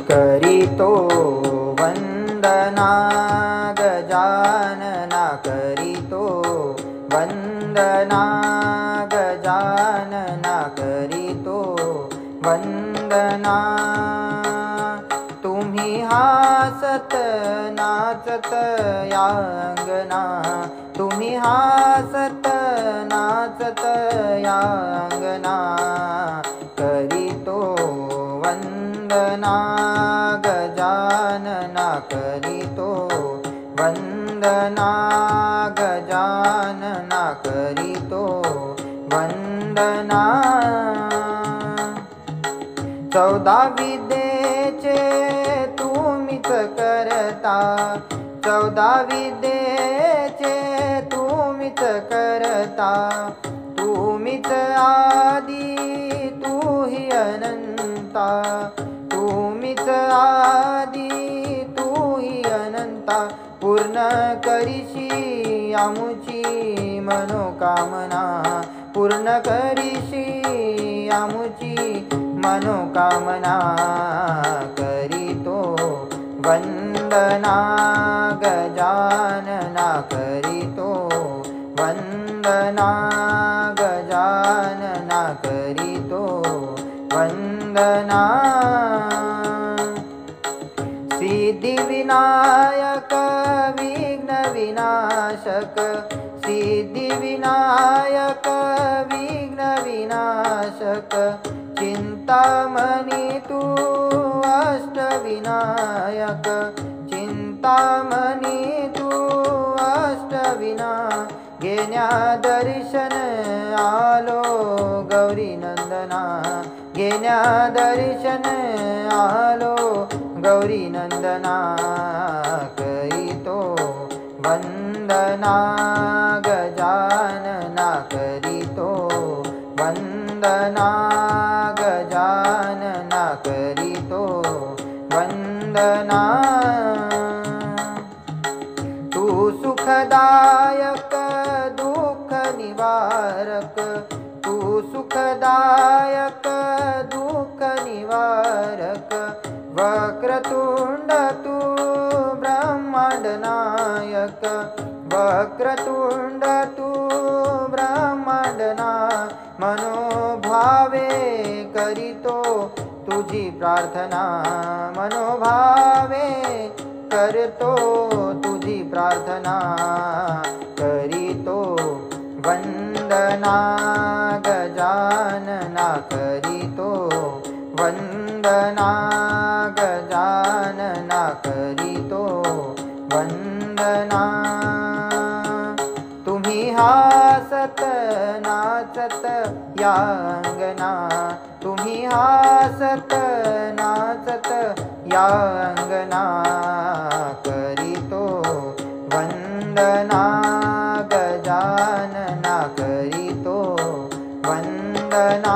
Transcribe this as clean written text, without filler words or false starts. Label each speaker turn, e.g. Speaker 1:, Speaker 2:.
Speaker 1: करीतो वंदना गजानना करीतो वंदना गजानना करीतो वंदना तुम्ही हासत नाचत या अंगना तुम्ही हासत नाचत या अंगना करीतो वंदना गजानना करीतो वंदना गजानना करीतो वंदना 14 विद्येचे तुम्हीच करता 14 विद्येचे तुम्हीच करता तुम्हीच आदी तूही अनंता तुम्हीच आदी तूही अनंता पूर्ण करीशी आमुची मनोकामना पूर्ण करीशी आमुची मनोकामना करीतो वंदना गजानना करीतो वंदना गजानना करीतो वंदना सिद्धिविनायक विघ्न विनाशक सिद्धिविनायक विघ्न विनाशक चिंतामणी तू अष्टविनायक चिंतामणी तू अष्टविनायक घेण्या दर्शन आलो गौरी नंदना घेण्या दर्शन आलो गौरी नंदना करीतो वंदना गजानना करीतो वंदना गजानना करीतो वंदना तू सुखदायक दुःख निवारक तू सुखदायक दुःख निवारक वक्रतुंड तू ब्रह्मांड नायक वक्रतुंड तू ब्रह्मांड नायक मनोभावे करीतो तुझी प्रार्थना मनोभावे करतो तुझी प्रार्थना करीतो वंदना गजानना करीतो वंदना गजानना करीतो वंदना तुम्ही हासत नाचत या अंगना तुम्ही हासत नाचत या अंगना करीतो वंदना गजानना करीतो वंदना